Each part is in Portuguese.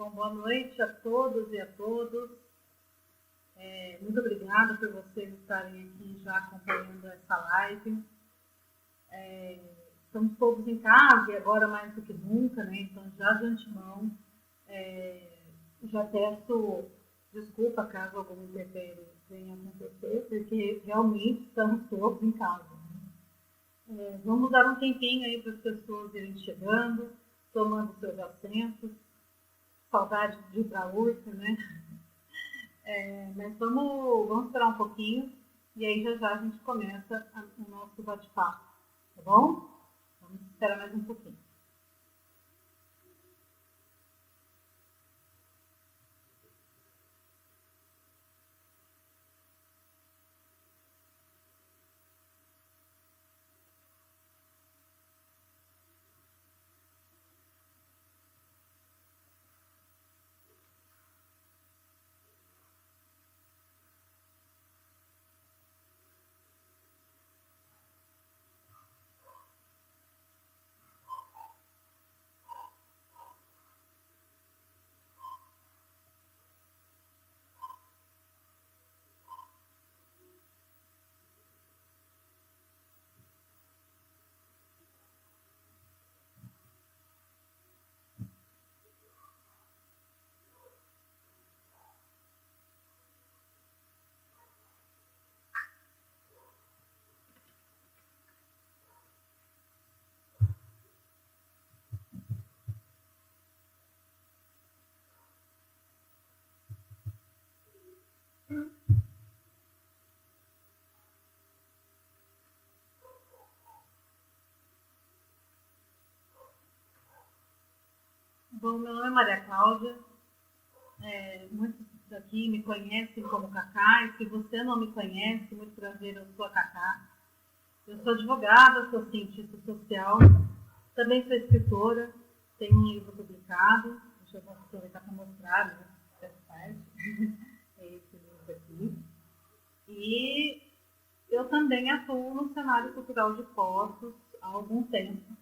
Bom, boa noite a todos e a todos. Muito obrigada por vocês estarem aqui já acompanhando essa live. Estamos todos em casa e agora mais do que nunca, né? Então, já de antemão, já peço desculpa caso algum interpério venha acontecer, porque realmente estamos todos em casa. Vamos dar um tempinho aí para as pessoas irem chegando, tomando seus assentos. Saudade de ir para a URSS, né? Mas vamos esperar um pouquinho e aí já a gente começa o nosso bate-papo, tá bom? Vamos esperar mais um pouquinho. Bom, meu nome é Maria Cláudia, muitos aqui me conhecem como Cacá, e se você não me conhece, muito prazer, eu sou a Cacá. Eu sou advogada, sou cientista social, também sou escritora, tenho um livro publicado, deixa eu aproveitar para mostrar, né, essa parte, é esse livro aqui. E eu também atuo no cenário cultural de Poços há algum tempo,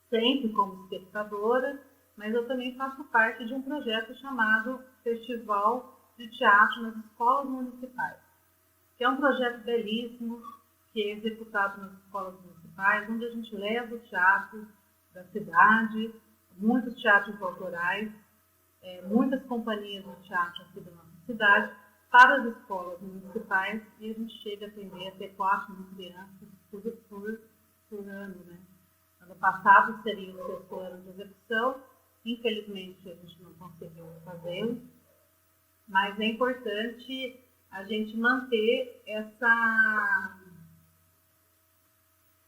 sempre como espectadora, mas eu também faço parte de um projeto chamado Festival de Teatro nas Escolas Municipais, que é um projeto belíssimo, que é executado nas escolas municipais, onde a gente leva o teatro da cidade, muitos teatros autorais, muitas companhias de teatro aqui da nossa cidade, para as escolas municipais, e a gente chega a atender até 4.000 crianças por ano, né? Ano passado seria o 6º ano de execução, infelizmente a gente não conseguiu fazê-lo, mas é importante a gente manter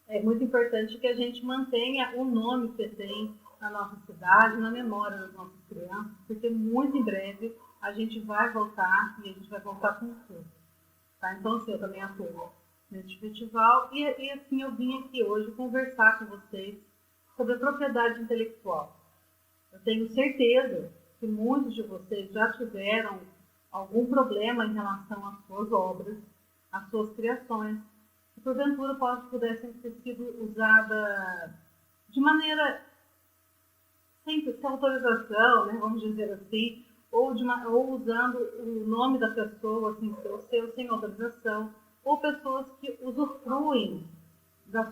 É muito importante que a gente mantenha o nome que tem na nossa cidade, na memória das nossas crianças, porque muito em breve a gente vai voltar e a gente vai voltar com tudo. Tá? Então, assim, eu também atuo nesse festival e assim eu vim aqui hoje conversar com vocês sobre a propriedade intelectual. Eu tenho certeza que muitos de vocês já tiveram algum problema em relação às suas obras, às suas criações, que porventura pudessem ter sido usadas de maneira sem autorização, né, vamos dizer assim, ou usando o nome da pessoa, assim, sem autorização, ou pessoas que usufruem da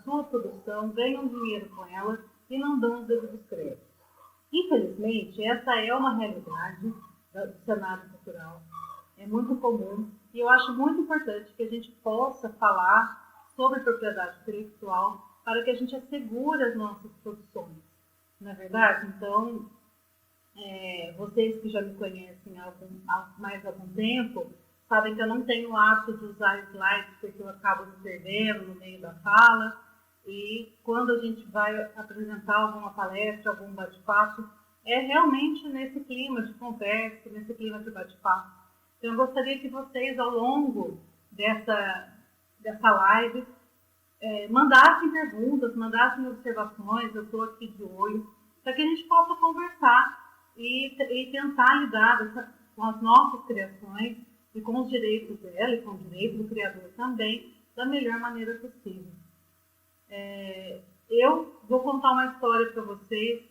sua produção, ganham dinheiro com ela e não dão os devidos créditos. Infelizmente, essa é uma realidade do cenário cultural. É muito comum e eu acho muito importante que a gente possa falar sobre propriedade intelectual para que a gente assegure as nossas produções. Não é verdade? Então, vocês que já me conhecem há mais algum tempo, sabem que eu não tenho o hábito de usar slides porque eu acabo me perdendo no meio da fala. E quando a gente vai apresentar alguma palestra, algum bate-papo, é realmente nesse clima de conversa, nesse clima de bate-papo. Então, eu gostaria que vocês, ao longo dessa live, mandassem perguntas, mandassem observações, eu estou aqui de olho, para que a gente possa conversar e tentar lidar com as nossas criações e com os direitos dela e com o direito do criador também, da melhor maneira possível. Eu vou contar uma história para vocês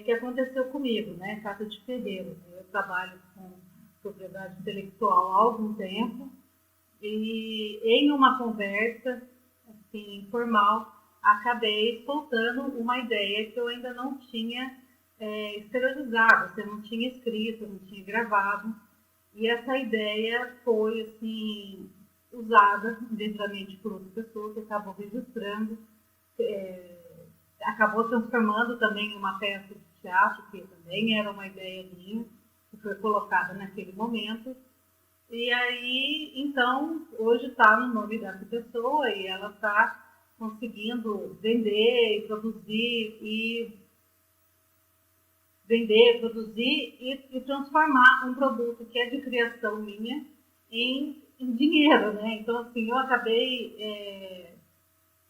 que aconteceu comigo, né? Casa de Ferreiro. Eu trabalho com propriedade intelectual há algum tempo e em uma conversa assim, informal, acabei soltando uma ideia que eu ainda não tinha exteriorizado, eu não tinha escrito, eu não tinha gravado. E essa ideia foi assim, usada indevidamente por outra pessoa que acabou registrando, acabou transformando também em uma peça de teatro, que também era uma ideia minha, que foi colocada naquele momento. E aí, então, hoje está no nome dessa pessoa e ela está conseguindo vender e produzir e transformar um produto que é de criação minha em dinheiro, né? Então, assim, eu acabei...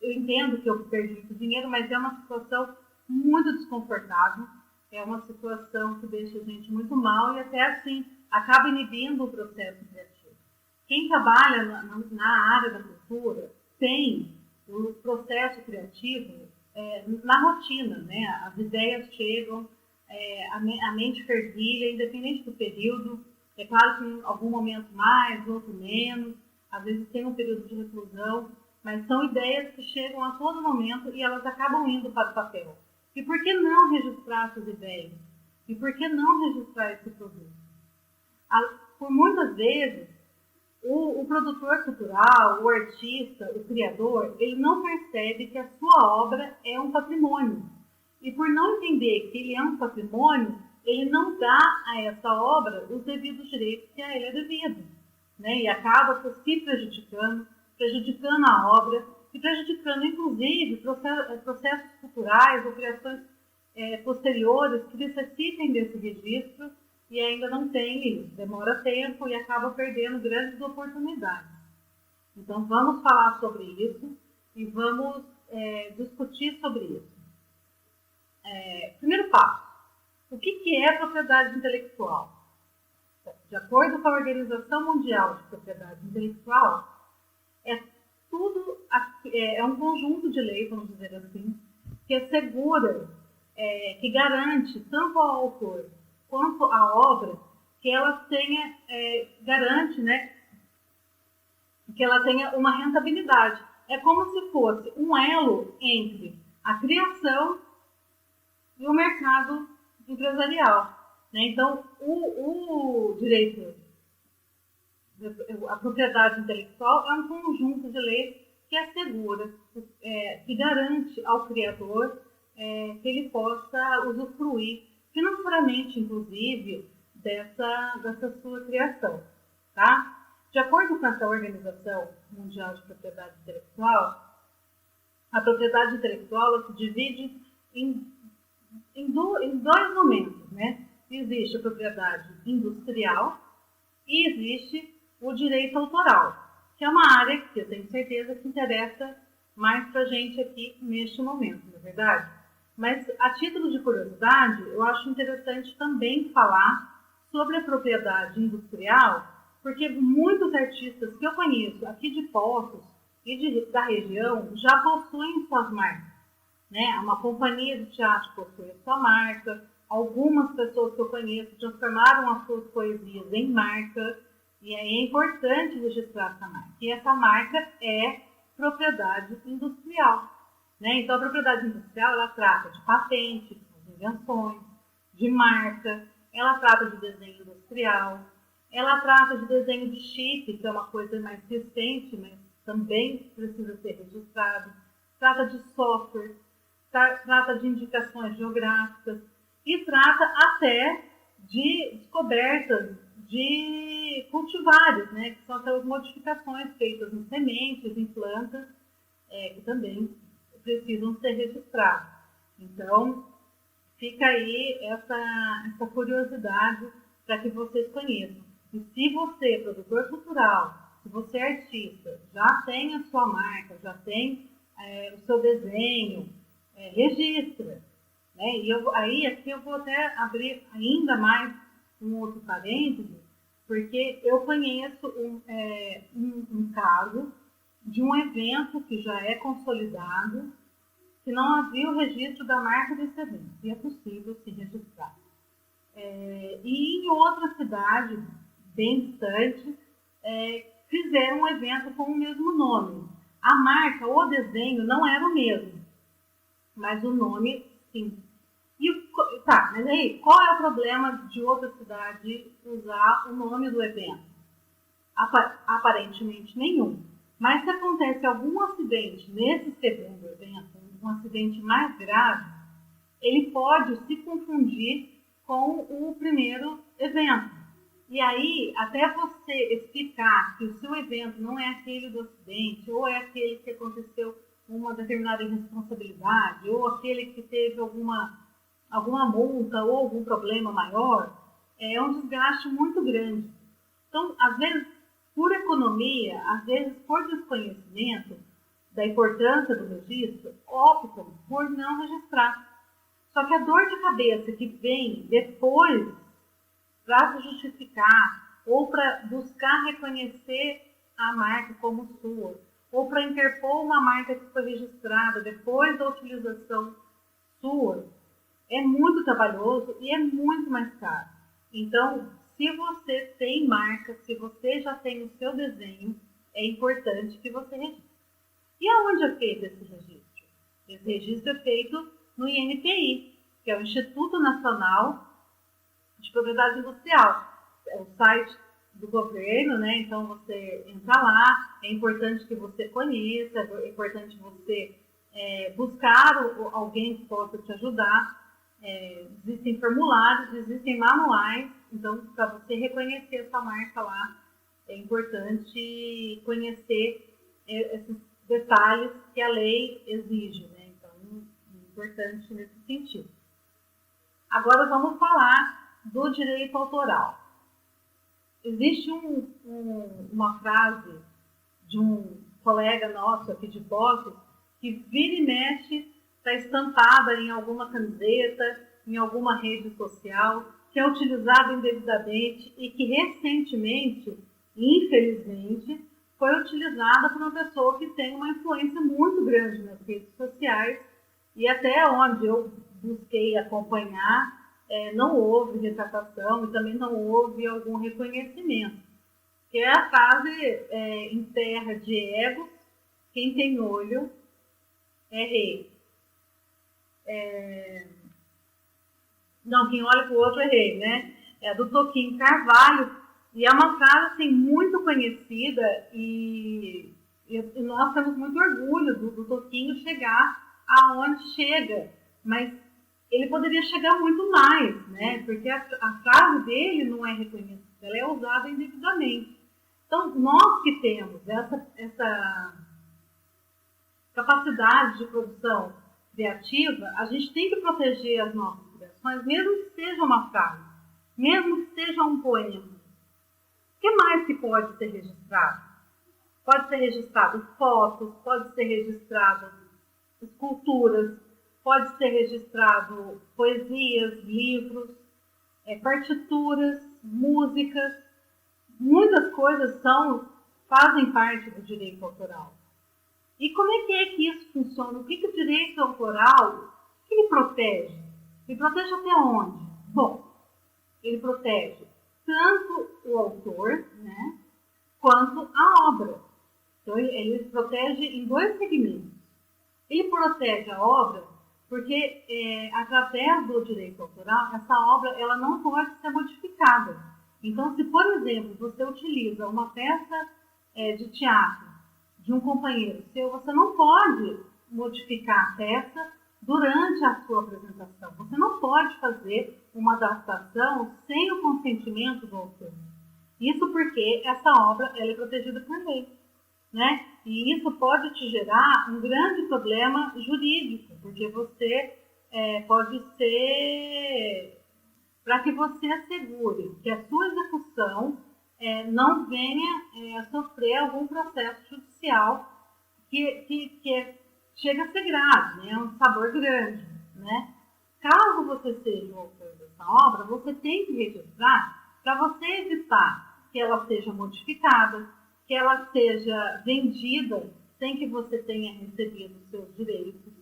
eu entendo que eu perdi muito dinheiro, mas é uma situação muito desconfortável, é uma situação que deixa a gente muito mal e até, assim, acaba inibindo o processo criativo. Quem trabalha na área da cultura tem o processo criativo na rotina, né? As ideias chegam, a mente fervilha, independente do período. É claro que em algum momento mais, outro menos, às vezes tem um período de reclusão, mas são ideias que chegam a todo momento e elas acabam indo para o papel. E por que não registrar essas ideias? E por que não registrar esse produto? Por muitas vezes, o produtor cultural, o artista, o criador, ele não percebe que a sua obra é um patrimônio. E por não entender que ele é um patrimônio, ele não dá a essa obra os devidos direitos que a ele é devido. Né? E acaba se prejudicando a obra e prejudicando, inclusive, processos culturais ou criações posteriores que necessitem desse registro e ainda não tem isso. Demora tempo e acaba perdendo grandes oportunidades. Então, vamos falar sobre isso e vamos discutir sobre isso. Primeiro passo. O que é propriedade intelectual? De acordo com a Organização Mundial de Propriedade Intelectual, é um conjunto de leis, vamos dizer assim, que assegura, que garante tanto ao autor quanto à obra que ela tenha, garante, né, que ela tenha uma rentabilidade. É como se fosse um elo entre a criação e o mercado empresarial. Né? Então, o direito, a propriedade intelectual é um conjunto de leis que assegura, que garante ao criador que ele possa usufruir financeiramente, inclusive, dessa sua criação. Tá? De acordo com essa Organização Mundial de Propriedade Intelectual, a propriedade intelectual se divide em dois momentos, né? Existe a propriedade industrial e existe o direito autoral, que é uma área que eu tenho certeza que interessa mais para a gente aqui neste momento, não é verdade? Mas, a título de curiosidade, eu acho interessante também falar sobre a propriedade industrial, porque muitos artistas que eu conheço aqui de Poços e da região já possuem suas marcas. Né? Uma companhia de teatro possui a sua marca, algumas pessoas que eu conheço transformaram as suas poesias em marca, e aí é importante registrar essa marca. E essa marca é propriedade industrial. Né? Então, a propriedade industrial, ela trata de patentes, de invenções, de marca, ela trata de desenho industrial, ela trata de desenho de chip, que é uma coisa mais recente, mas também precisa ser registrado, trata de software, trata de indicações geográficas e trata até de descobertas de cultivares, né, que são aquelas modificações feitas em sementes, em plantas, que também precisam ser registradas. Então, fica aí essa curiosidade para que vocês conheçam. E se você, produtor cultural, se você é artista, já tem a sua marca, já tem o seu desenho, registra. Né? E aqui eu vou até abrir ainda mais um outro parêntese, porque eu conheço um caso de um evento que já é consolidado, que não havia o registro da marca desse evento, e é possível se registrar. E em outra cidade, bem distante, fizeram um evento com o mesmo nome. A marca, o desenho, não era o mesmo, mas o nome, sim. Mas aí, qual é o problema de outra cidade usar o nome do evento? Aparentemente nenhum. Mas se acontece algum acidente nesse segundo evento, um acidente mais grave, ele pode se confundir com o primeiro evento. E aí, até você explicar que o seu evento não é aquele do acidente, ou é aquele que aconteceu uma determinada irresponsabilidade, ou aquele que teve alguma multa ou algum problema maior, é um desgaste muito grande. Então, às vezes, por economia, às vezes por desconhecimento da importância do registro, optam por não registrar. Só que a dor de cabeça que vem depois para se justificar ou para buscar reconhecer a marca como sua, ou para interpor uma marca que foi registrada depois da utilização sua, é muito trabalhoso e é muito mais caro. Então, se você tem marca, se você já tem o seu desenho, é importante que você registre. E aonde é feito esse registro? Esse registro é feito no INPI, que é o Instituto Nacional de Propriedade Industrial. É o site do governo, né? Então você entra lá, é importante que você conheça, é importante você buscar alguém que possa te ajudar. Existem formulários, existem manuais, então para você reconhecer essa marca lá, é importante conhecer esses detalhes que a lei exige, né? Então, é importante nesse sentido. Agora vamos falar do direito autoral. Existe uma frase de um colega nosso aqui de Poços que vira e mexe, está estampada em alguma camiseta, em alguma rede social, que é utilizada indevidamente e que recentemente, infelizmente, foi utilizada por uma pessoa que tem uma influência muito grande nas redes sociais e até onde eu busquei acompanhar, não houve retratação e também não houve algum reconhecimento. Que é a frase em terra de egos, quem tem olho é rei. Não, quem olha para o outro é rei, né? É do Toquinho Carvalho, e é uma frase assim, muito conhecida e nós temos muito orgulho do Toquinho chegar aonde chega, mas ele poderia chegar muito mais, né? Porque a frase dele não é reconhecida, ela é usada indevidamente. Então, nós que temos essa capacidade de produção criativa, a gente tem que proteger as nossas criações, mesmo que seja uma frase, mesmo que seja um poema. O que mais que pode ser registrado? Pode ser registrado fotos, pode ser registrado esculturas, pode ser registrado poesias, livros, partituras, músicas. Muitas coisas fazem parte do direito autoral. E como é que isso funciona? O que o direito autoral ele protege? Ele protege até onde? Bom, ele protege tanto o autor, né, quanto a obra. Então, ele protege em dois segmentos. Ele protege a obra porque, através do direito autoral, essa obra ela não pode ser modificada. Então, se, por exemplo, você utiliza uma peça de teatro de um companheiro seu, você não pode modificar a peça durante a sua apresentação. Você não pode fazer uma adaptação sem o consentimento do autor. Isso porque essa obra ela é protegida por lei, né? E isso pode te gerar um grande problema jurídico, porque você pode ser para que você assegure que a sua execução não venha a sofrer algum processo judicial que chega a ser grave, né? É um sabor grande, né? Caso você seja o autor dessa obra, você tem que registrar para você evitar que ela seja modificada, que ela seja vendida sem que você tenha recebido os seus direitos,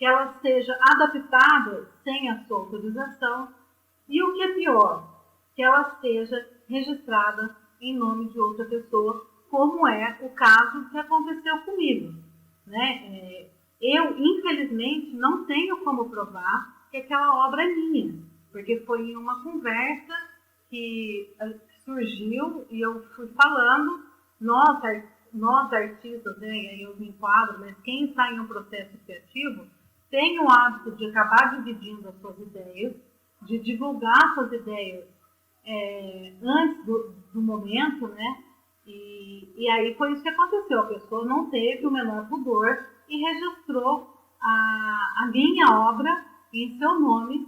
que ela seja adaptada sem a sua autorização e, o que é pior, que ela seja registrada em nome de outra pessoa, como é o caso que aconteceu comigo, né? Eu, infelizmente, não tenho como provar que aquela obra é minha, porque foi em uma conversa que surgiu e eu fui falando, nós artistas, né, e aí eu me enquadro, mas quem está em um processo criativo tem o hábito de acabar dividindo as suas ideias, de divulgar suas ideias antes do momento, né? E aí foi isso que aconteceu. A pessoa não teve o menor pudor e registrou a minha obra em seu nome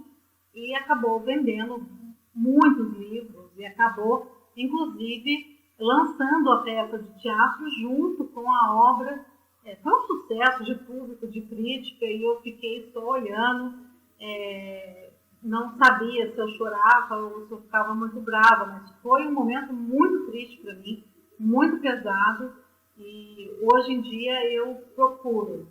e acabou vendendo muitos livros e acabou, inclusive, lançando a peça de teatro junto com a obra. Foi um sucesso de público, de crítica, e eu fiquei só olhando. Não sabia se eu chorava ou se eu ficava muito brava, mas foi um momento muito triste para mim, muito pesado, e hoje em dia eu procuro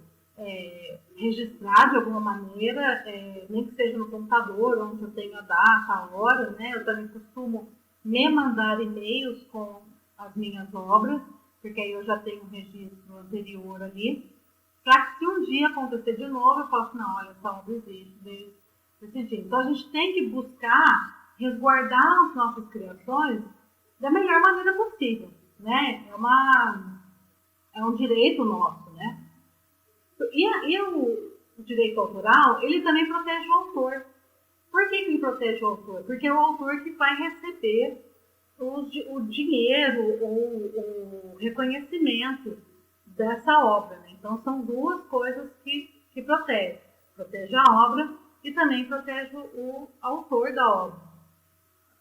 registrar de alguma maneira, nem que seja no computador, onde eu tenho a data, a hora, né? Eu também costumo me mandar e-mails com as minhas obras, porque aí eu já tenho um registro anterior ali, para que se um dia acontecer de novo, eu possa, não, olha, essa obra existe desse dia. Então a gente tem que buscar resguardar as nossas criações da melhor maneira possível, né? É um direito nosso, né? E o direito autoral, ele também protege o autor. Por que ele protege o autor? Porque é o autor que vai receber o dinheiro ou o reconhecimento dessa obra, né? Então são duas coisas que protegem. Protege a obra e também protege o autor da obra.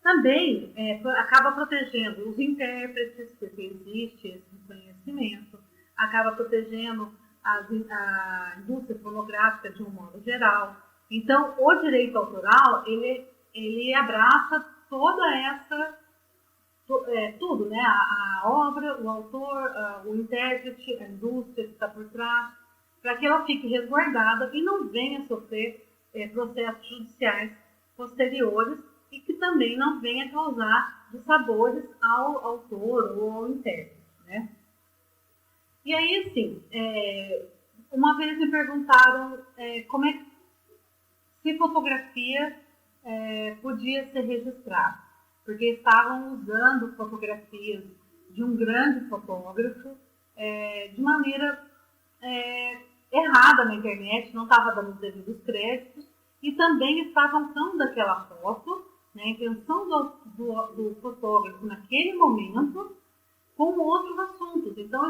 Também acaba protegendo os intérpretes, porque existe esse reconhecimento, acaba protegendo a indústria fonográfica de um modo geral. Então, o direito autoral, ele abraça toda essa, tudo, né? A obra, o autor, o intérprete, a indústria que está por trás, para que ela fique resguardada e não venha sofrer processos judiciais posteriores e que também não venha causar dissabores ao autor ou ao intérprete, né? E aí, assim, uma vez me perguntaram como é que se fotografia podia ser registrada, porque estavam usando fotografias de um grande fotógrafo de maneira errada na internet, não estava dando os devidos créditos, e também estavam usando aquela foto, né, a intenção do fotógrafo naquele momento, com outros assuntos. Então,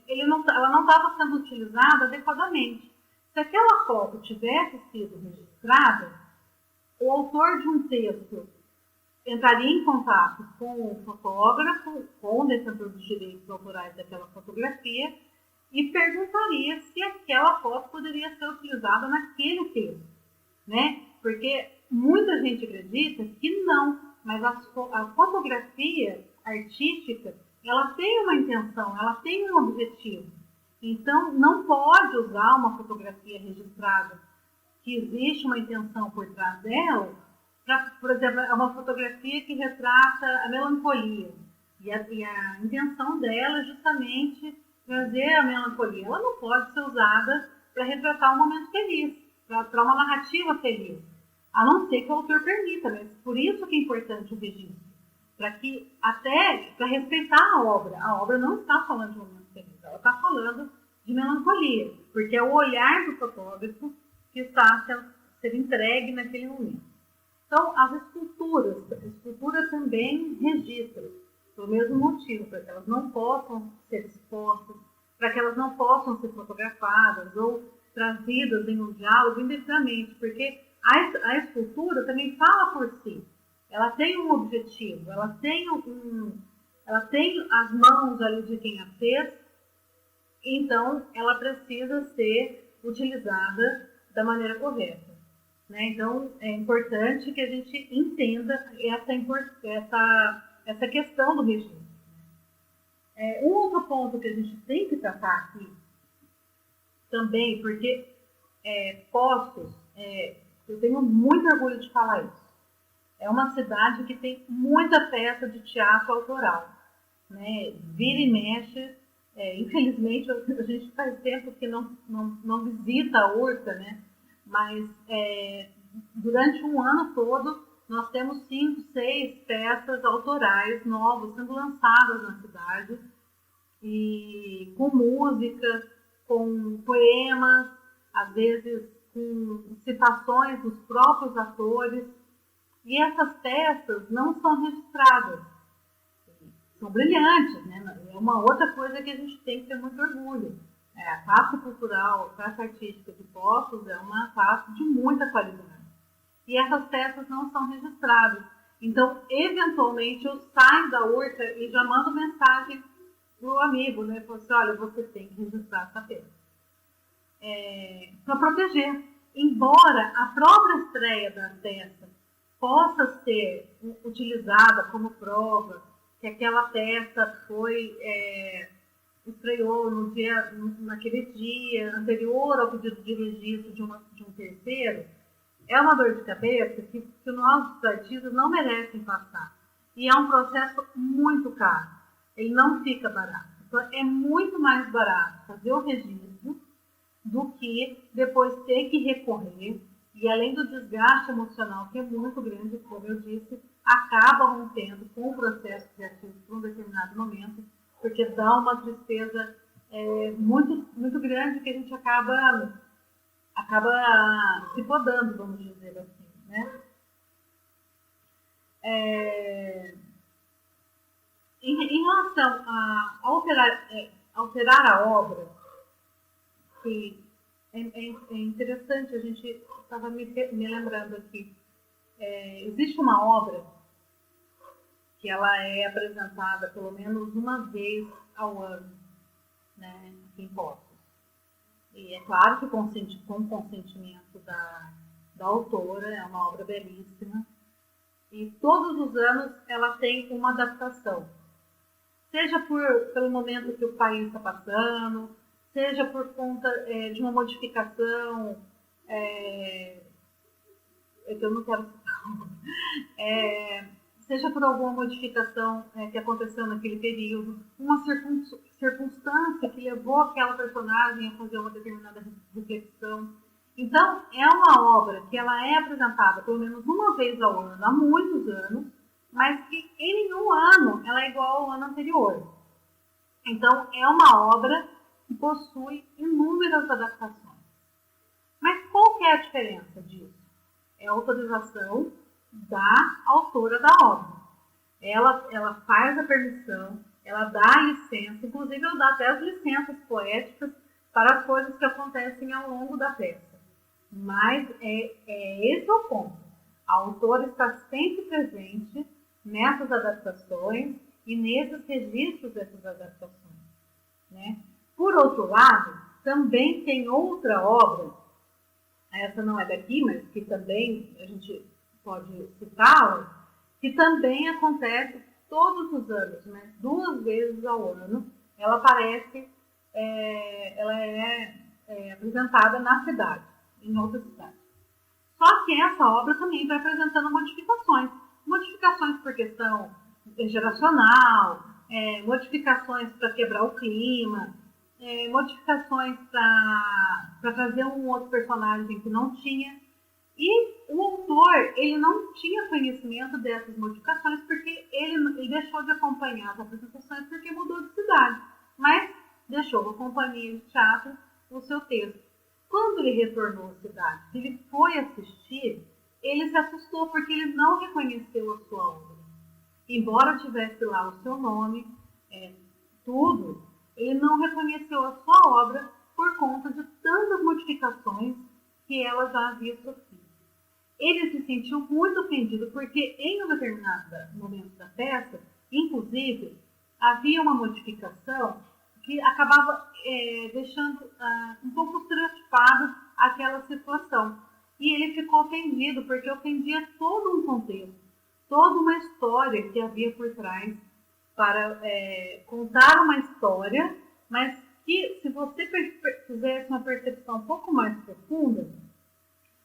ela não estava sendo utilizada adequadamente. Se aquela foto tivesse sido registrada, o autor de um texto entraria em contato com o fotógrafo, com o detentor dos direitos autorais daquela fotografia, e perguntaria se aquela foto poderia ser utilizada naquele texto, né? Porque muita gente acredita que não, mas a fotografia artística, ela tem uma intenção, ela tem um objetivo. Então, não pode usar uma fotografia registrada que existe uma intenção por trás dela, por exemplo, é uma fotografia que retrata a melancolia. E a intenção dela é justamente trazer a melancolia. Ela não pode ser usada para retratar um momento feliz, para uma narrativa feliz. A não ser que o autor permita, mas por isso que é importante o registro. Para respeitar a obra não está falando de um momento feliz, ela está falando de melancolia, porque é o olhar do fotógrafo que está a ser entregue naquele momento. Então, as esculturas também registram, pelo mesmo motivo, para que elas não possam ser expostas, para que elas não possam ser fotografadas ou trazidas em um diálogo indevidamente, porque a escultura também fala por si. Ela tem um objetivo, ela tem as mãos ali de quem a fez, então ela precisa ser utilizada da maneira correta, né? Então é importante que a gente entenda essa questão do registro. Um outro ponto que a gente tem que tratar aqui também, porque Poços, eu tenho muito orgulho de falar isso. É uma cidade que tem muita peça de teatro autoral, né? Vira e mexe. Infelizmente, a gente faz tempo que não visita a Urca, né? Mas durante um ano todo, nós temos 5, 6 peças autorais novas sendo lançadas na cidade, e com música, com poemas, às vezes com citações dos próprios atores. E essas peças não são registradas. São brilhantes, né? É uma outra coisa que a gente tem que ter muito orgulho. A classe cultural, a classe artística de Poços é uma classe de muita qualidade. E essas peças não são registradas. Então, eventualmente, eu saio da Urca e já mando mensagem pro amigo, né? Falo assim, olha, você tem que registrar essa peça. Para proteger. Embora a própria estreia da peça possa ser utilizada como prova que aquela peça estreou naquele dia anterior ao pedido de registro de um terceiro, é uma dor de cabeça que nossos artistas não merecem passar. E é um processo muito caro. Ele não fica barato. Então, é muito mais barato fazer o registro do que depois ter que recorrer. E além do desgaste emocional, que é muito grande, como eu disse, acaba rompendo com o processo criativo por um determinado momento, porque dá uma tristeza muito, muito grande que a gente acaba se podando, vamos dizer assim, né? Em relação a alterar a obra, que é interessante, a gente estava me lembrando aqui, existe uma obra que ela é apresentada pelo menos uma vez ao ano, né, aqui em Poços. E é claro que com consentimento da autora, é uma obra belíssima. E todos os anos ela tem uma adaptação. Seja pelo momento que o país está passando, seja por conta de uma modificação, que eu não quero citar, seja por alguma modificação que aconteceu naquele período, uma circunstância que levou aquela personagem a fazer uma determinada reflexão. Então, é uma obra que ela é apresentada pelo menos uma vez ao ano, há muitos anos, mas que em nenhum ano ela é igual ao ano anterior. Então, é uma obra que possui inúmeras adaptações. Mas qual que é a diferença disso? É a autorização da autora da obra. Ela faz a permissão, ela dá a licença, inclusive ela dá até as licenças poéticas para as coisas que acontecem ao longo da peça. Mas esse é o ponto. A autora está sempre presente nessas adaptações e nesses registros dessas adaptações, né? Por outro lado, também tem outra obra, essa não é daqui, mas que também a gente pode citá-la, que também acontece todos os anos, né? 2 vezes ao ano, ela aparece, ela é apresentada na cidade, em outra cidade. Só que essa obra também vai apresentando modificações por questão geracional, modificações para quebrar o clima, modificações para trazer um outro personagem que não tinha. E o autor, ele não tinha conhecimento dessas modificações porque ele deixou de acompanhar as apresentações porque mudou de cidade, mas deixou a companhia de teatro o seu texto. Quando ele retornou à cidade, ele foi assistir, ele se assustou porque ele não reconheceu a sua obra. Embora tivesse lá o seu nome, tudo, ele não reconheceu a sua obra por conta de tantas modificações que ela já havia sofrido. Ele se sentiu muito ofendido porque em um determinado momento da peça, inclusive, havia uma modificação que acabava deixando um pouco estereotipada aquela situação. E ele ficou ofendido porque ofendia todo um contexto, toda uma história que havia por trás para contar uma história, mas que, se você fizesse uma percepção um pouco mais profunda,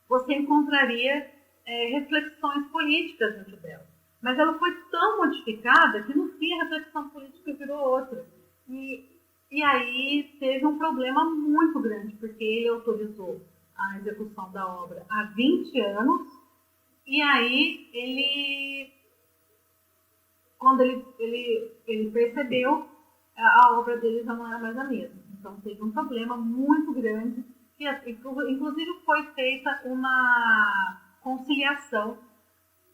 você encontraria reflexões políticas dentro dela. Mas ela foi tão modificada que, no fim, a reflexão política virou outra. E aí teve um problema muito grande, porque ele autorizou a execução da obra há 20 anos, e aí quando ele percebeu, a obra dele já não era mais a mesma. Então teve um problema muito grande, que inclusive foi feita uma conciliação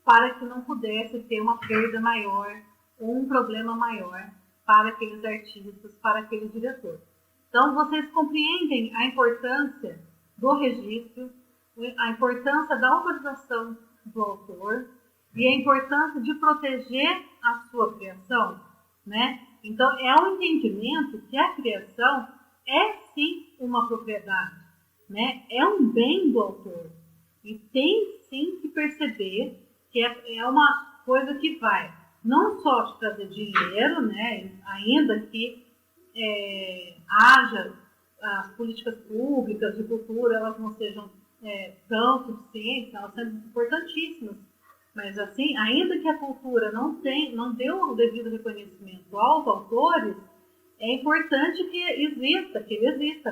para que não pudesse ter uma perda maior ou um problema maior para aqueles artistas, para aquele diretor. Então, vocês compreendem a importância do registro, a importância da autorização do autor e a importância de proteger a sua criação, né? Então, é um entendimento que a criação é, sim, uma propriedade, né? É um bem do autor. E tem, sim, que perceber que é uma coisa que vai não só te trazer dinheiro, né, ainda que haja as políticas públicas de cultura, elas não sejam tão suficientes, elas são importantíssimas, mas assim, ainda que a cultura não deu o devido reconhecimento aos autores, é importante que ele exista,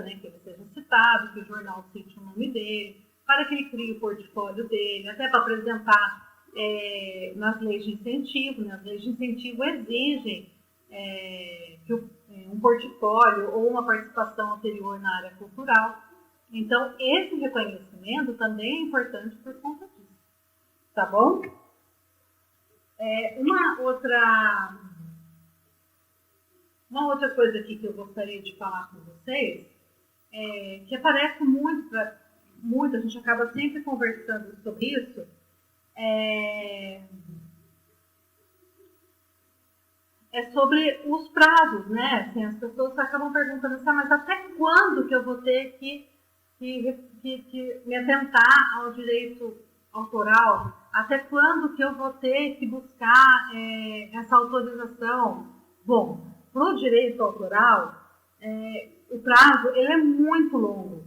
né, que ele seja citado, que o jornal cite o nome dele, para que ele crie o portfólio dele, até para apresentar nas leis de incentivo. Né? As leis de incentivo exigem que um portfólio ou uma participação anterior na área cultural. Então, esse reconhecimento também é importante por conta disso. Tá bom? Uma outra coisa aqui que eu gostaria de falar com vocês, que aparece muito, a gente acaba sempre conversando sobre isso, é sobre os prazos, né? Assim, as pessoas acabam perguntando assim, mas até quando que eu vou ter que me atentar ao direito autoral? Até quando que eu vou ter que buscar essa autorização? Bom, para o direito autoral, o prazo ele é muito longo.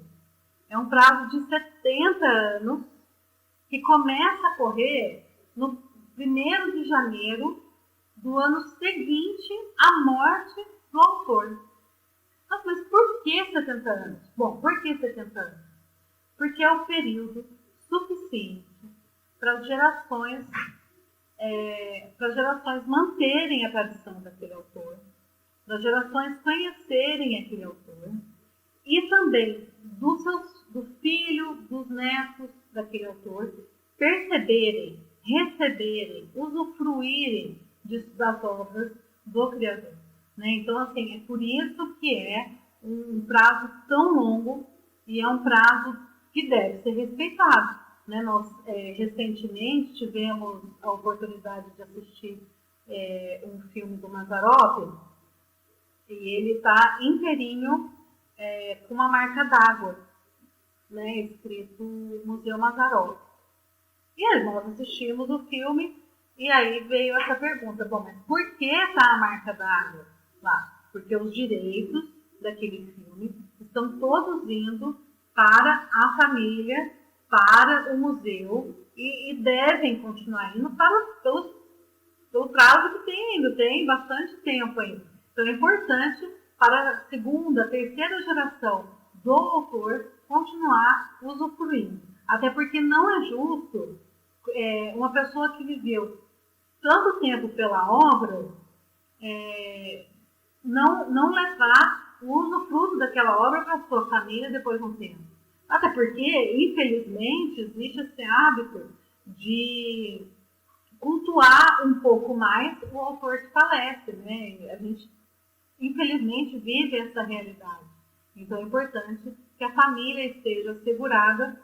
É um prazo de 70 anos, que começa a correr no 1º de janeiro do ano seguinte à morte do autor. Nossa, mas por que 70 anos? Bom, por que 70 anos? Porque é o período suficiente para as gerações manterem a tradição daquele autor, para as gerações conhecerem aquele autor, e também do filho, dos netos daquele autor, perceberem, receberem, usufruírem das obras do criador. Né? Então, assim, é por isso que é um prazo tão longo e é um prazo que deve ser respeitado. Né? Nós, recentemente, tivemos a oportunidade de assistir um filme do Mazzaropi, e ele está inteirinho com uma marca d'água, né, escrito Museu Mazzaropi. E aí nós assistimos o filme e aí veio essa pergunta, bom, mas por que está a marca d'água lá? Porque os direitos daquele filme estão todos indo para a família, para o museu e devem continuar indo pelo prazo que tem ainda, tem bastante tempo ainda. Então é importante para a segunda, terceira geração do autor continuar usufruindo. Até porque não é justo uma pessoa que viveu tanto tempo pela obra não levar o usufruto daquela obra para a sua família depois de um tempo. Até porque, infelizmente, existe esse hábito de cultuar um pouco mais o autor que falece. Né? A gente, infelizmente, vive essa realidade. Então, é importante que a família esteja assegurada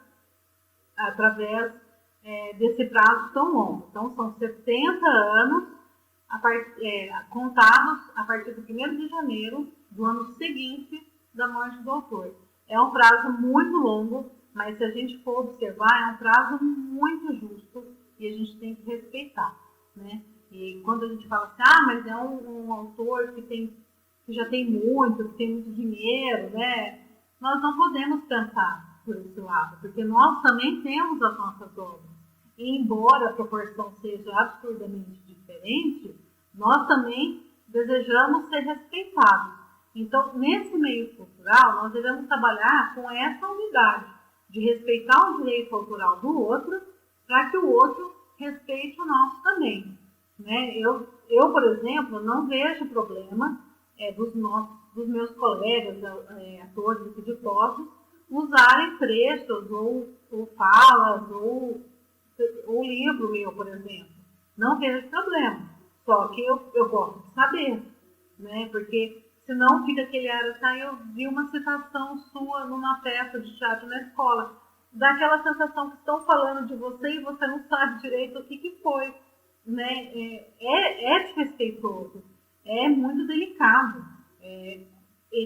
através desse prazo tão longo. Então, são 70 anos contados a partir do 1º de janeiro do ano seguinte da morte do autor. É um prazo muito longo, mas se a gente for observar, é um prazo muito justo e a gente tem que respeitar. Né? E quando a gente fala assim, mas é um autor que que já tem muito, que tem muito dinheiro, né? Nós não podemos pensar por esse lado, porque nós também temos as nossas obras. E embora a proporção seja absurdamente diferente, nós também desejamos ser respeitados. Então, nesse meio cultural, nós devemos trabalhar com essa unidade, de respeitar o direito autoral do outro, para que o outro respeite o nosso também. Né? Eu, por exemplo, não vejo problema dos meus colegas, atores aqui de fotos, usarem trechos ou falas ou livro meu, por exemplo. Não vejo problema. Só que eu gosto de saber, né? Porque senão fica aquele ar assim, eu vi uma citação sua numa peça de teatro na escola. Dá aquela sensação que estão falando de você e você não sabe direito o que foi. Né? É desrespeitoso, é muito delicado.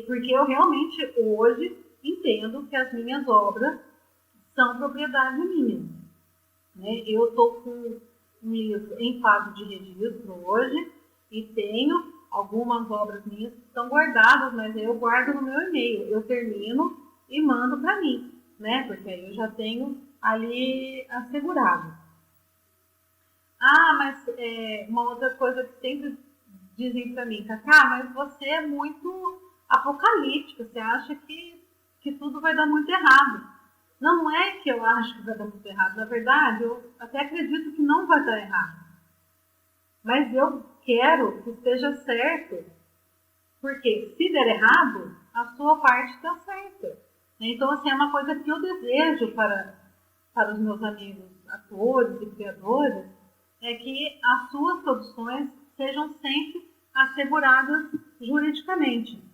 Porque eu realmente hoje entendo que as minhas obras são propriedade minha. Né? Eu estou com um livro em fase de registro hoje e tenho algumas obras minhas que estão guardadas, mas eu guardo no meu e-mail. Eu termino e mando para mim, né? Porque aí eu já tenho ali assegurado. Mas uma outra coisa que sempre dizem para mim, Cacá, mas você é muito apocalíptica, você acha que tudo vai dar muito errado. Não é que eu acho que vai dar muito errado, na verdade, eu até acredito que não vai dar errado. Mas eu quero que esteja certo, porque se der errado, a sua parte está certa. Então, assim, é uma coisa que eu desejo para os meus amigos atores e criadores, é que as suas produções sejam sempre asseguradas juridicamente.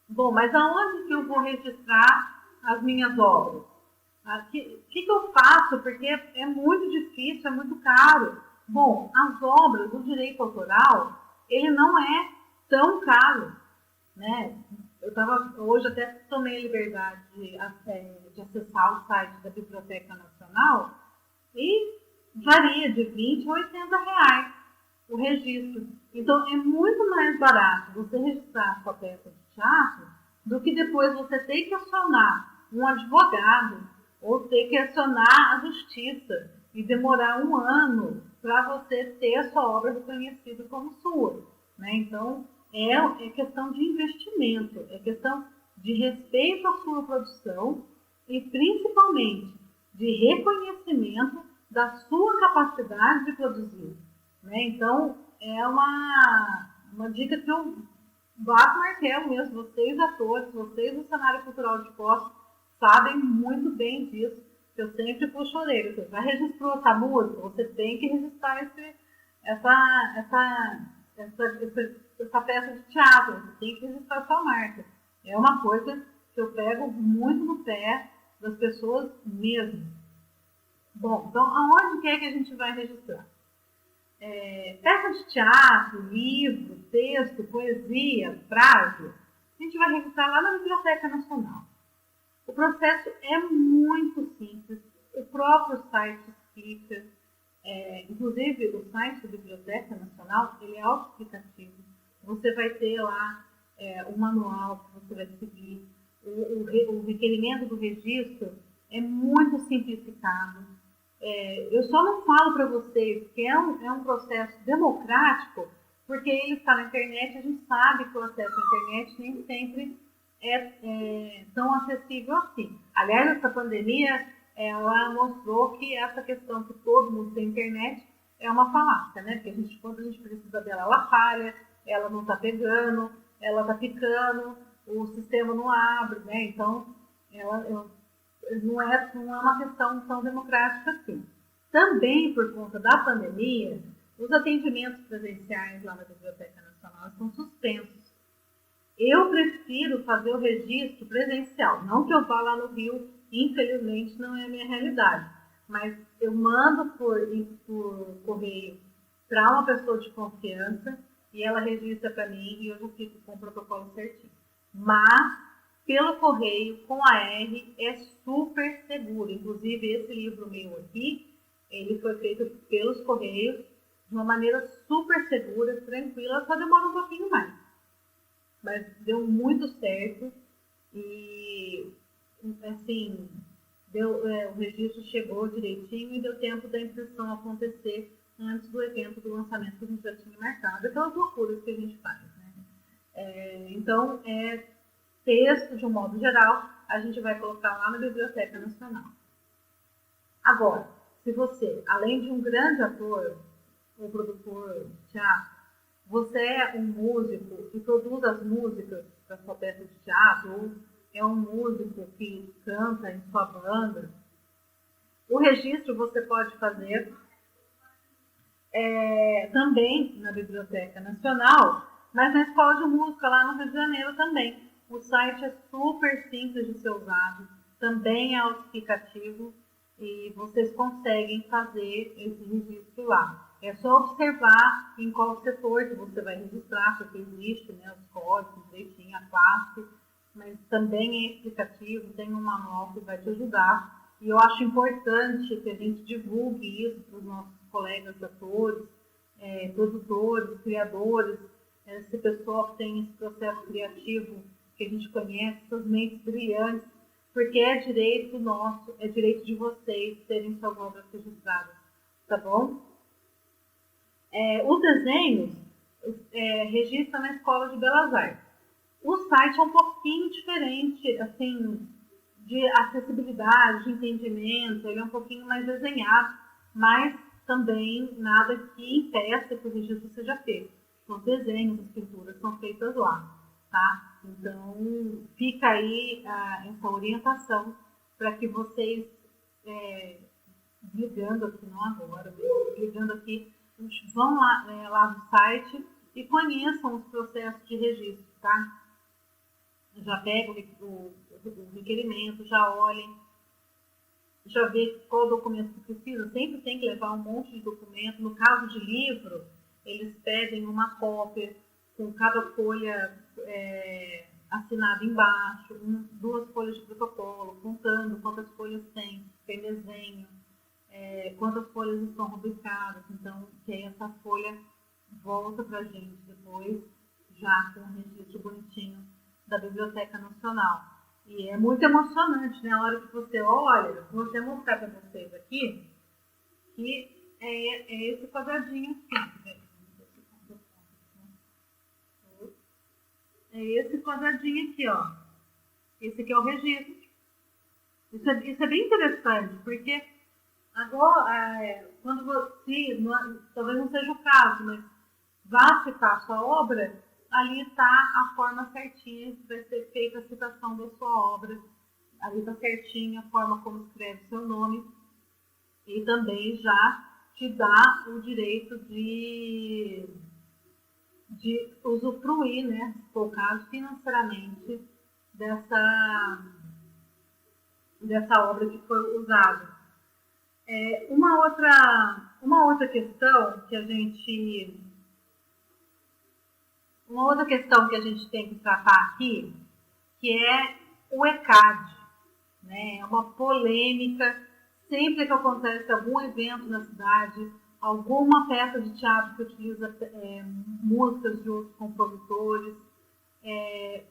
Bom, mas aonde que eu vou registrar as minhas obras? O que eu faço? Porque é muito difícil, é muito caro. Bom, as obras do direito autoral, ele não é tão caro. Né? Hoje até tomei a liberdade de acessar o site da Biblioteca Nacional e varia de 20 a 80 reais o registro. Então, é muito mais barato você registrar a sua peça de teatro do que depois você ter que acionar um advogado ou ter que acionar a justiça e demorar um ano para você ter a sua obra reconhecida como sua. Né? Então, é questão de investimento, é questão de respeito à sua produção e, principalmente, de reconhecimento da sua capacidade de produzir. Né? Então, é uma dica que eu bato martelo mesmo. Vocês atores, vocês do cenário cultural de Poços sabem muito bem disso. Eu sempre puxo a orelha. Você já registrou essa música? Você tem que registrar essa peça de teatro. Você tem que registrar sua marca. É uma coisa que eu pego muito no pé das pessoas mesmo. Bom, então aonde que é que a gente vai registrar? Peça de teatro, livro, texto, poesia, frase, a gente vai registrar lá na Biblioteca Nacional. O processo é muito simples, o próprio site explica, inclusive o site da Biblioteca Nacional, ele é autoexplicativo. Você vai ter lá o manual que você vai seguir, o requerimento do registro é muito simplificado. Eu só não falo para vocês que é um processo democrático, porque ele está na internet, a gente sabe que o acesso à internet nem sempre é tão acessível assim. Aliás, essa pandemia, ela mostrou que essa questão que todo mundo tem internet é uma falácia, né? Porque quando a gente precisa dela, ela falha, ela não está pegando, ela está picando, o sistema não abre, né? Então, não é uma questão tão democrática assim. Também, por conta da pandemia, os atendimentos presenciais lá na Biblioteca Nacional estão suspensos. Eu prefiro fazer o registro presencial. Não que eu vá lá no Rio, infelizmente não é a minha realidade. Mas eu mando por correio para uma pessoa de confiança e ela registra para mim e eu já fico com o protocolo certinho. Mas, pelo correio, com a R, é super seguro. Inclusive, esse livro meu aqui, ele foi feito pelos correios de uma maneira super segura, tranquila, só demora um pouquinho mais. mas deu muito certo e, assim, o registro chegou direitinho e deu tempo da inscrição acontecer antes do evento do lançamento que a gente já tinha marcado, aquelas loucuras que a gente faz, né? Então, texto, de um modo geral, a gente vai colocar lá na Biblioteca Nacional. Agora, se você, além de um grande ator ou produtor de teatro, você é um músico e produz as músicas para sua peça de teatro, ou é um músico que canta em sua banda, o registro você pode fazer também na Biblioteca Nacional, mas na Escola de Música, lá no Rio de Janeiro também. O site é super simples de ser usado, também é auto-explicativo e vocês conseguem fazer esse registro lá. É só observar em qual setor que você vai registrar, porque existe, né, os códigos, direitinho, a classe, mas também é explicativo, tem um manual que vai te ajudar. E eu acho importante que a gente divulgue isso para os nossos colegas atores, produtores, criadores, esse pessoal que tem esse processo criativo que a gente conhece, essas mentes brilhantes, porque é direito nosso, é direito de vocês terem suas obras registradas, tá bom? Os desenhos registra na Escola de Belas Artes. O site é um pouquinho diferente, assim, de acessibilidade, de entendimento, ele é um pouquinho mais desenhado, mas também nada que impeça que o registro seja feito. Os desenhos, as pinturas são feitas lá, tá? Então, fica aí essa orientação para que vocês, ligando aqui, não agora, ligando aqui, vão lá no site e conheçam os processos de registro, tá? Já pegam o requerimento, já olhem, já vê qual documento que precisa. Sempre tem que levar um monte de documento. No caso de livro, eles pedem uma cópia com cada folha assinada embaixo, 2 folhas de protocolo, contando quantas folhas tem desenho, quantas folhas estão rubricadas. Então, que aí essa folha volta para a gente depois, já com um registro bonitinho da Biblioteca Nacional. E é muito emocionante, né? A hora que você olha, vou até mostrar para vocês aqui, que é esse quadradinho aqui. É esse quadradinho aqui, ó. Esse aqui é o registro. Isso é bem interessante, porque agora, quando você, talvez não seja o caso, mas vá citar a sua obra, ali está a forma certinha que vai ser feita a citação da sua obra. Ali está certinha a forma como escreve seu nome. E também já te dá o direito de usufruir, né, se for o caso, financeiramente dessa obra que foi usada. Uma outra questão que a gente tem que tratar aqui, que é o ECAD, né? É uma polêmica, sempre que acontece algum evento na cidade, alguma peça de teatro que utiliza músicas de outros compositores,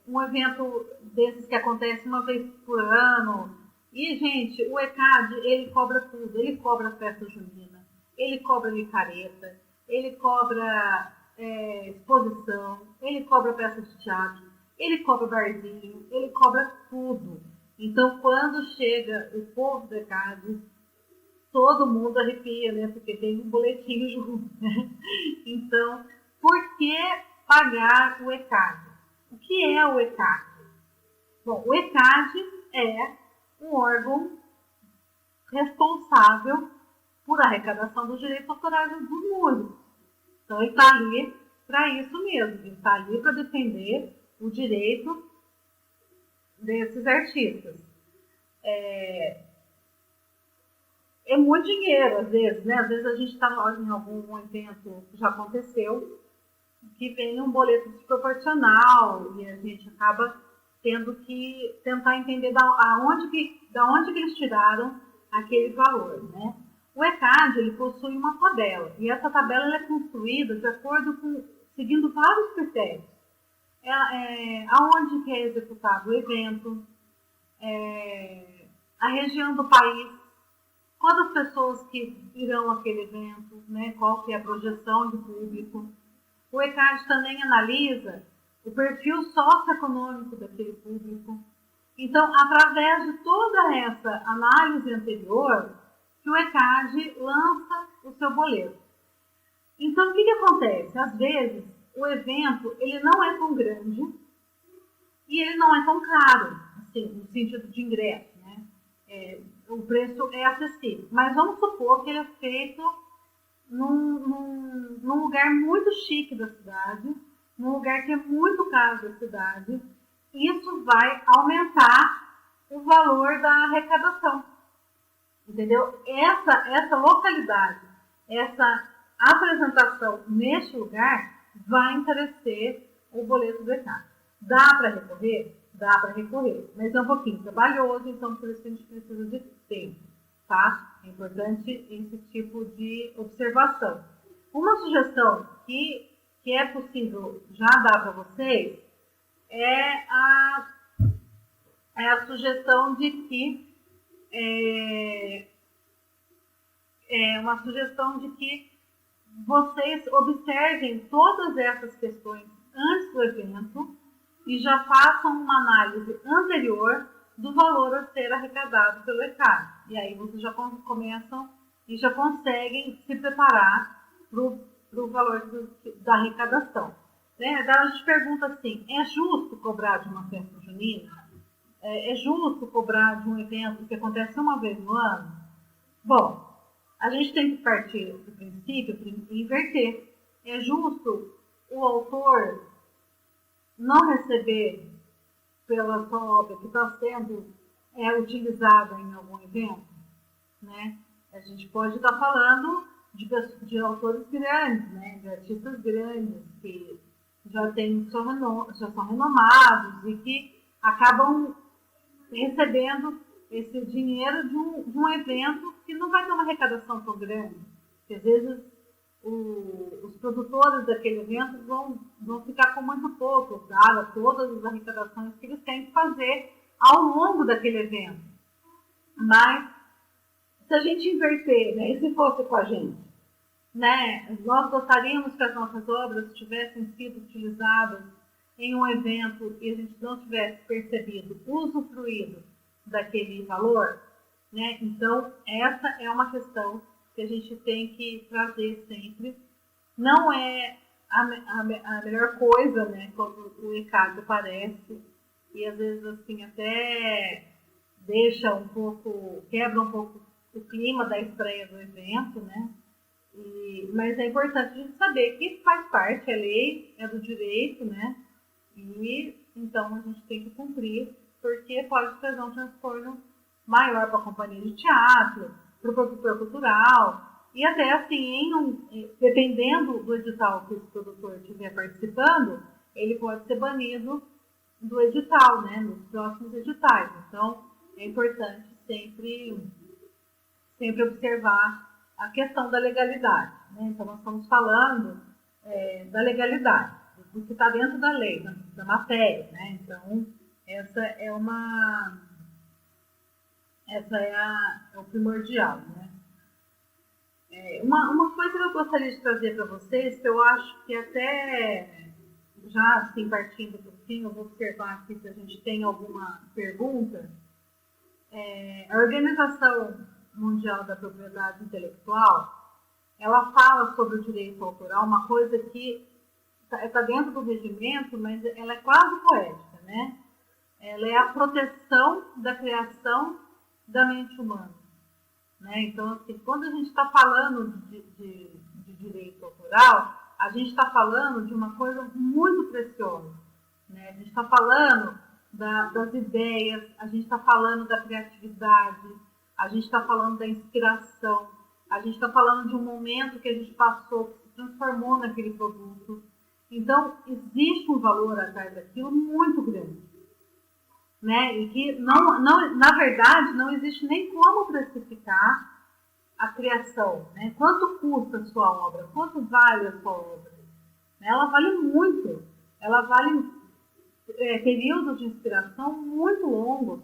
um evento desses que acontece uma vez por ano. E, gente, o ECAD, ele cobra tudo. Ele cobra festa junina, ele cobra micareta, ele cobra exposição, ele cobra peça de teatro, ele cobra barzinho, ele cobra tudo. Então, quando chega o povo do ECAD, todo mundo arrepia, né? Porque tem um boletim junto, né? Então, por que pagar o ECAD? O que é o ECAD? Bom, o ECAD é um órgão responsável por arrecadação dos direitos autorais dos músicos. Então, ele está ali para isso mesmo. Ele está ali para defender o direito desses artistas. É muito dinheiro, às vezes, né? Às vezes a gente está em algum evento que já aconteceu, que vem um boleto desproporcional e a gente acaba tendo que tentar entender da onde que eles tiraram aquele valor, né? O ECAD, ele possui uma tabela, e essa tabela ela é construída de acordo com, seguindo vários critérios. aonde que é executado o evento, a região do país, quantas pessoas que irão àquele evento, né? Qual que é a projeção de público. O ECAD também analisa o perfil socioeconômico daquele público. Então, através de toda essa análise anterior, que o ECAD lança o seu boleto. Então, o que acontece? Às vezes, o evento ele não é tão grande e ele não é tão caro, assim, no sentido de ingresso, né? O preço é acessível. Mas vamos supor que ele é feito num lugar muito chique da cidade, num lugar que é muito caro da cidade. Isso vai aumentar o valor da arrecadação. Entendeu? Essa localidade, essa apresentação neste lugar vai encarecer o boleto do ECAD. Dá para recorrer? Dá para recorrer, mas é um pouquinho trabalhoso, então por isso a gente precisa de tempo, tá? É importante esse tipo de observação. Uma sugestão que é possível já dar para vocês é a sugestão de que uma sugestão de que vocês observem todas essas questões antes do evento e já façam uma análise anterior do valor a ser arrecadado pelo ECAD. E aí vocês já começam e já conseguem se preparar para o valor da arrecadação. Né? Daí a gente pergunta assim, é justo cobrar de uma festa junina? É justo cobrar de um evento que acontece uma vez no ano? Bom, a gente tem que partir do princípio e inverter. É justo o autor não receber pela sua obra que está sendo utilizada em algum evento? Né? A gente pode estar falando de autores grandes, né? De artistas grandes que já são renomados e que acabam recebendo esse dinheiro de um evento que não vai ter uma arrecadação tão grande. Porque às vezes os produtores daquele evento vão ficar com muito pouco, dadas todas as arrecadações que eles têm que fazer ao longo daquele evento. Mas, se a gente inverter, né, e se fosse com a gente, né, nós gostaríamos que as nossas obras tivessem sido utilizadas em um evento e a gente não tivesse percebido, usufruído daquele valor, né? Então, essa é uma questão que a gente tem que trazer sempre. Não é a melhor coisa, né, quando o ECAD aparece e às vezes assim até quebra um pouco o clima da estreia do evento, né? Mas é importante a gente saber que faz parte, a lei é do direito, né? E então a gente tem que cumprir, porque pode trazer um transtorno maior para a companhia de teatro, para o produtor cultural, e até assim, dependendo do edital que esse produtor estiver participando, ele pode ser banido do edital, né, nos próximos editais. Então, é importante sempre observar a questão da legalidade. Né? Então, nós estamos falando da legalidade, do que está dentro da lei, da matéria. Né? Então, essa é o primordial. Né? Uma coisa que eu gostaria de trazer para vocês, que eu acho que até, já assim, partindo do fim, eu vou observar aqui se a gente tem alguma pergunta. A Organização Mundial da Propriedade Intelectual, ela fala sobre o direito autoral, uma coisa que está dentro do regimento, mas ela é quase poética, né? Ela é a proteção da criação da mente humana. Né? Então, assim, quando a gente está falando de direito autoral, a gente está falando de uma coisa muito preciosa. Né? A gente está falando das ideias, a gente está falando da criatividade, a gente está falando da inspiração, a gente está falando de um momento que a gente passou, que se transformou naquele produto. Então, existe um valor atrás daquilo muito grande. Né? E que, na verdade, não existe nem como precificar a criação. Né? Quanto custa a sua obra? Quanto vale a sua obra? Ela vale muito. Ela vale períodos de inspiração muito longos.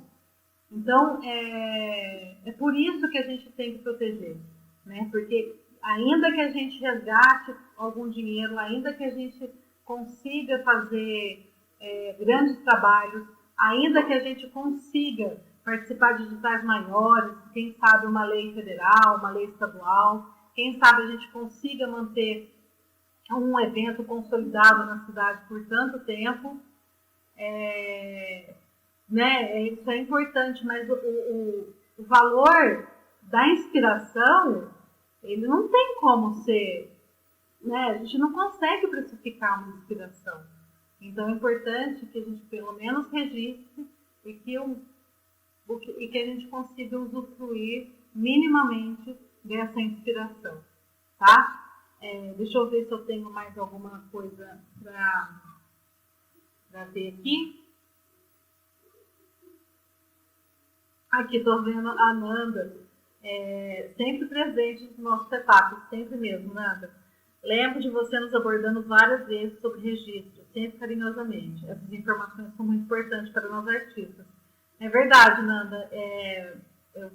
Então, é por isso que a gente tem que proteger, né? Porque ainda que a gente resgate algum dinheiro, ainda que a gente consiga fazer grandes trabalhos, ainda que a gente consiga participar de editais maiores, quem sabe uma lei federal, uma lei estadual, quem sabe a gente consiga manter um evento consolidado na cidade por tanto tempo, né? Isso é importante, mas o valor da inspiração, ele não tem como ser, né? A gente não consegue precificar uma inspiração. Então é importante que a gente pelo menos registre e que a gente consiga usufruir minimamente dessa inspiração, tá? Deixa eu ver se eu tenho mais alguma coisa para ver aqui. Aqui estou vendo a Nanda, sempre presente no nosso setup, sempre mesmo, Nanda. Lembro de você nos abordando várias vezes sobre registro, sempre carinhosamente. Essas informações são muito importantes para nós artistas. É verdade, Nanda. Eu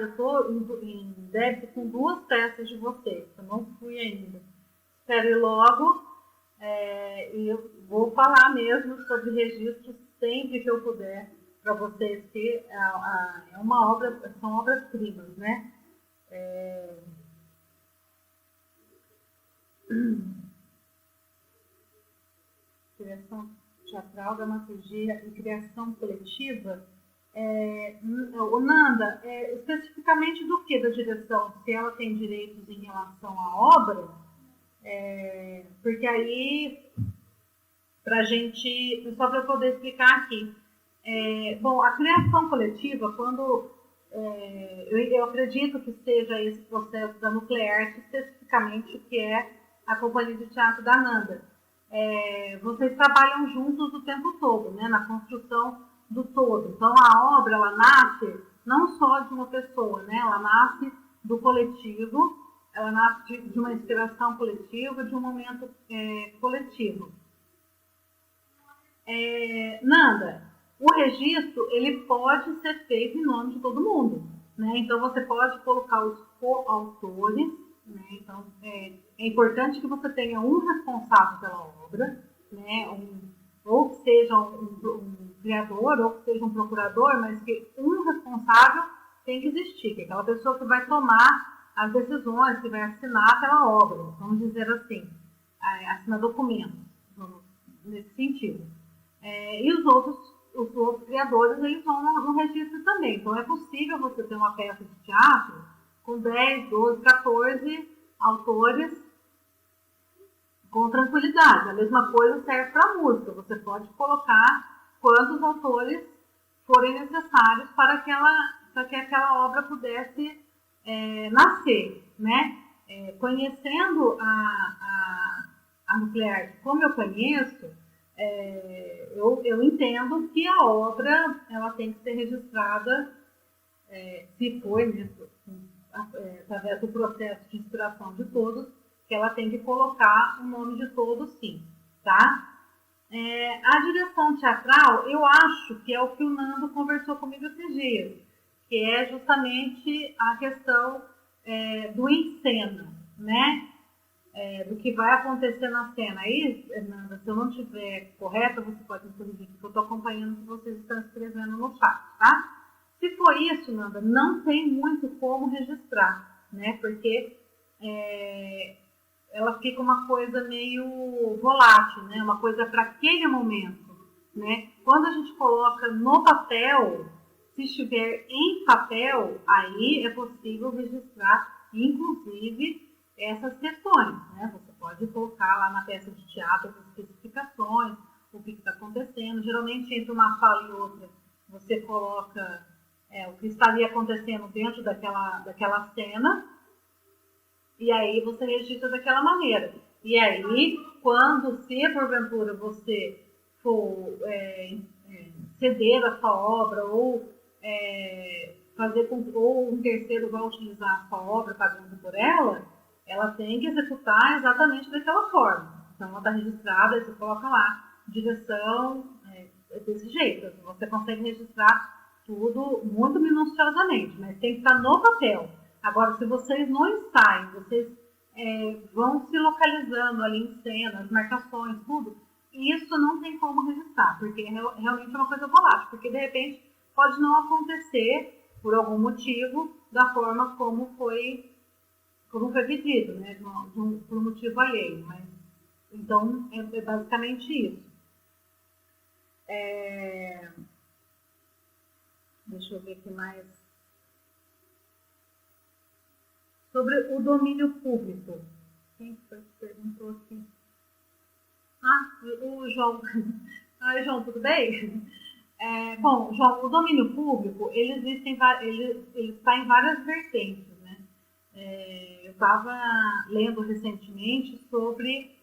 estou em débito com 2 peças de vocês. Eu não fui ainda. Espero ir logo. E eu vou falar mesmo sobre registro sempre que eu puder para vocês, que é uma obra, são obras-primas, né? Criação teatral, dramaturgia e criação coletiva. O Nanda, especificamente do que da direção? Se ela tem direitos em relação à obra, porque aí, só para eu poder explicar aqui. Bom, a criação coletiva, quando eu acredito que seja esse processo da Nuclearte, especificamente, que é a companhia de teatro da Nanda. Vocês trabalham juntos o tempo todo, né, na construção do todo. Então, a obra, ela nasce não só de uma pessoa, né, ela nasce do coletivo, ela nasce de uma inspiração coletiva, de um momento coletivo. Nanda, o registro, ele pode ser feito em nome de todo mundo, né? Então, você pode colocar os coautores, né? Então, é importante que você tenha um responsável pela obra, né? Ou que seja um criador, ou que seja um procurador, mas que um responsável tem que existir, que é aquela pessoa que vai tomar as decisões, que vai assinar aquela obra, vamos dizer assim, assinar documentos, nesse sentido. E os outros criadores, eles vão no registro também. Então, é possível você ter uma peça de teatro com 10, 12, 14 autores com tranquilidade. A mesma coisa serve para a música. Você pode colocar quantos autores forem necessários para que aquela obra pudesse nascer, né? Conhecendo a Nuclearte como eu conheço, eu entendo que a obra ela tem que ser registrada, se foi mesmo, através do processo de inspiração de todos, que ela tem que colocar o nome de todos, sim, tá? A direção teatral, eu acho que é o que o Nando conversou comigo esses dias, que é justamente a questão do encena, né? Do que vai acontecer na cena. Aí, Nanda, se eu não estiver correta, você pode me corrigir, porque eu estou acompanhando o que vocês estão escrevendo no chat, tá? Se for isso, Nanda, não tem muito como registrar, né? Porque ela fica uma coisa meio volátil, né? Uma coisa para aquele momento, né? Quando a gente coloca no papel, se estiver em papel, aí é possível registrar, inclusive, essas questões, né? Você pode colocar lá na peça de teatro as especificações, o que está acontecendo. Geralmente, entre uma fala e outra, você coloca o que estaria acontecendo dentro daquela cena, e aí você registra daquela maneira. E aí, quando, se porventura você for ceder a sua obra ou fazer com que um terceiro vá utilizar a sua obra pagando por ela tem que executar exatamente daquela forma. Então, ela está registrada, você coloca lá direção desse jeito. Você consegue registrar tudo muito minuciosamente, mas tem que estar no papel. Agora, se vocês não ensaiam, vocês vão se localizando ali em cenas, marcações, tudo, isso não tem como registrar, porque realmente é uma coisa volátil, porque de repente pode não acontecer por algum motivo da forma como foi pedido, né, por um motivo alheio. Mas, então, é basicamente isso. Deixa eu ver aqui mais. Sobre o domínio público. Quem foi que perguntou aqui? O João. Oi, João, tudo bem? Bom, João, o domínio público, ele está em várias vertentes, né? Eu estava lendo recentemente sobre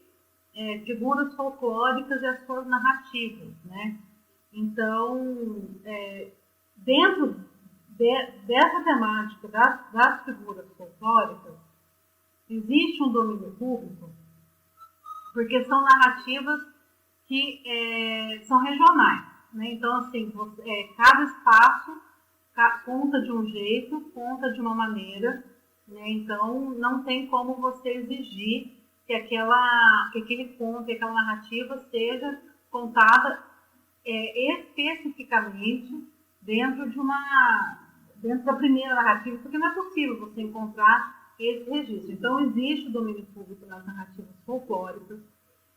figuras folclóricas e as suas narrativas, né? Então, dentro dessa temática das figuras folclóricas, existe um domínio público, porque são narrativas que são regionais, né? Então, assim, cada espaço conta de um jeito, conta de uma maneira, né? Então, não tem como você exigir que aquele conto, que aquela narrativa seja contada especificamente dentro da primeira narrativa, porque não é possível você encontrar esse registro. Então, existe o domínio público nas narrativas folclóricas,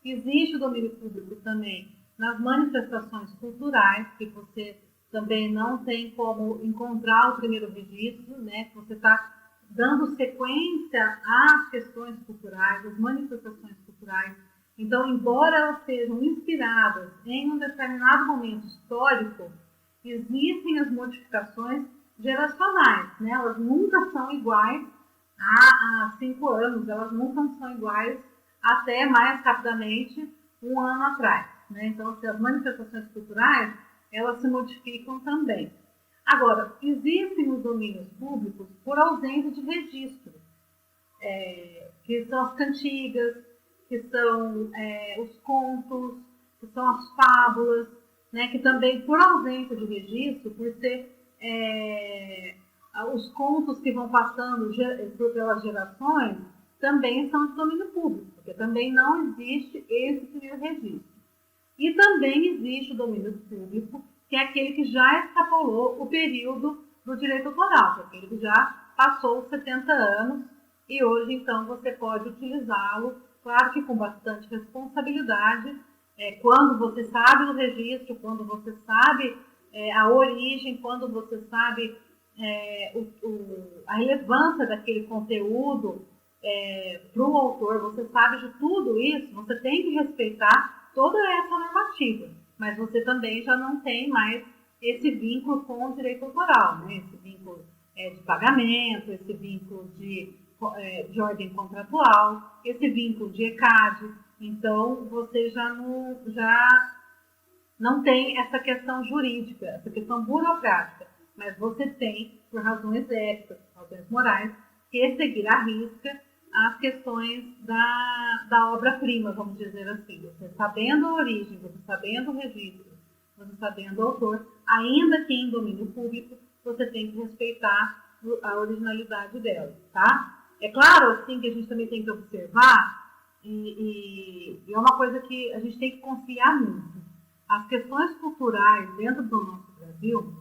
existe o domínio público também nas manifestações culturais, que você também não tem como encontrar o primeiro registro, né? Você está dando sequência às questões culturais, às manifestações culturais. Então, embora elas sejam inspiradas em um determinado momento histórico, existem as modificações geracionais, né? Elas nunca são iguais há 5 anos, elas nunca são iguais até mais rapidamente 1 ano atrás, né? Então, assim, as manifestações culturais, elas se modificam também. Agora, existem os domínios públicos por ausência de registro, que são as cantigas, que são os contos, que são as fábulas, né, que também, por ausência de registro, por ser os contos que vão passando pelas gerações, também são de domínio público, porque também não existe esse primeiro registro. E também existe o domínio público, que é aquele que já extrapolou o período do direito autoral, que é aquele que já passou os 70 anos, e hoje, então, você pode utilizá-lo, claro que com bastante responsabilidade, quando você sabe o registro, quando você sabe a origem, quando você sabe a relevância daquele conteúdo para o autor, você sabe de tudo isso, você tem que respeitar toda essa normativa, mas você também já não tem mais esse vínculo com o direito autoral, né? Esse vínculo de pagamento, esse vínculo de ordem contratual, esse vínculo de ECAD. Então, você já não tem essa questão jurídica, essa questão burocrática, mas você tem, por razões éticas, por razões morais, que seguir à risca as questões da obra-prima, vamos dizer assim. Você sabendo a origem, você sabendo o registro, você sabendo o autor, ainda que em domínio público, você tem que respeitar a originalidade dela, tá? É claro, assim, que a gente também tem que observar, e é uma coisa que a gente tem que confiar muito. As questões culturais dentro do nosso Brasil,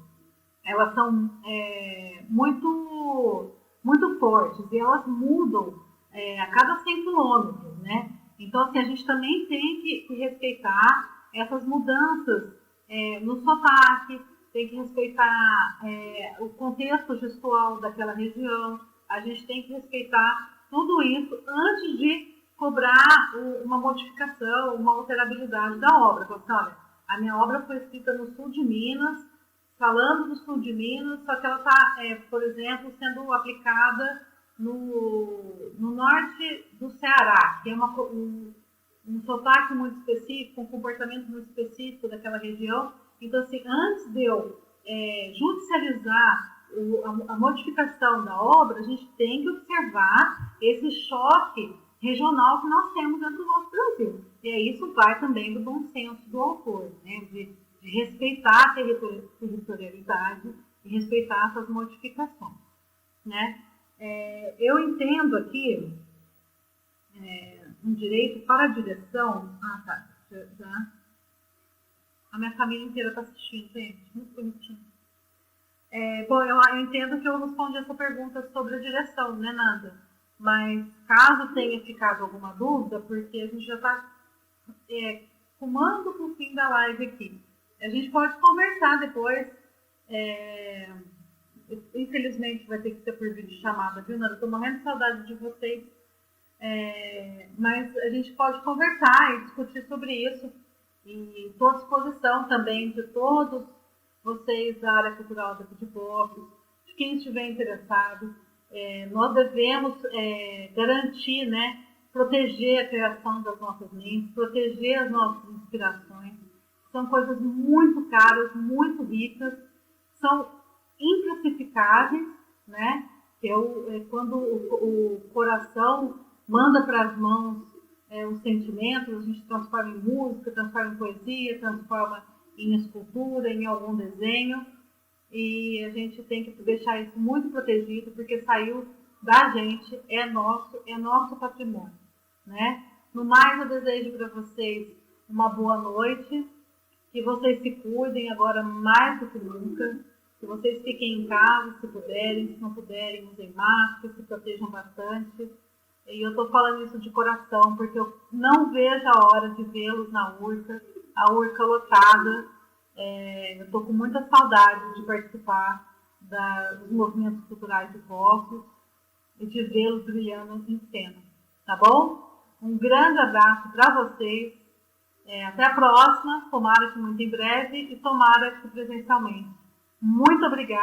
elas são muito, muito fortes e elas mudam a cada 100 quilômetros, né? Então, assim, a gente também tem que respeitar essas mudanças no sotaque, tem que respeitar o contexto gestual daquela região, a gente tem que respeitar tudo isso antes de cobrar uma modificação, uma alterabilidade da obra. Então, assim, olha, a minha obra foi escrita no sul de Minas, falando do sul de Minas, só que ela está, por exemplo, sendo aplicada no norte do Ceará, que é um sotaque muito específico, um comportamento muito específico daquela região. Então, assim, antes de eu judicializar a modificação da obra, a gente tem que observar esse choque regional que nós temos dentro do nosso Brasil. E aí isso vai também do bom senso do autor, né? De respeitar a territorialidade e respeitar essas modificações, né? Eu entendo aqui um direito para a direção. Ah, tá. Já. A minha família inteira está assistindo, gente. Muito bonitinho. Bom, eu entendo que eu respondi essa pergunta sobre a direção, né, Nanda? Mas caso tenha ficado alguma dúvida, porque a gente já está fumando para o fim da live aqui. A gente pode conversar depois. Infelizmente vai ter que ser por vídeo chamada, viu, Nanda? Estou morrendo de saudade de vocês. Mas a gente pode conversar e discutir sobre isso. E estou à disposição também de todos vocês da área cultural daqui de Poços, de quem estiver interessado. Nós devemos garantir, né, proteger a criação das nossas mentes, proteger as nossas inspirações. São coisas muito caras, muito ricas, são inclassificáveis, né? Quando o coração manda para as mãos os sentimentos, a gente transforma em música, transforma em poesia, transforma em escultura, em algum desenho, e a gente tem que deixar isso muito protegido, porque saiu da gente, é nosso patrimônio, né? No mais, eu desejo para vocês uma boa noite, que vocês se cuidem agora mais do que nunca, que vocês fiquem em casa, se puderem, se não puderem, usem máscara, se protejam bastante. E eu estou falando isso de coração, porque eu não vejo a hora de vê-los na Urca, a Urca lotada. Eu estou com muita saudade de participar dos movimentos culturais de Poços e de vê-los brilhando em cena. Tá bom? Um grande abraço para vocês. Até a próxima, tomara que muito em breve e tomara que presencialmente. Muito obrigada.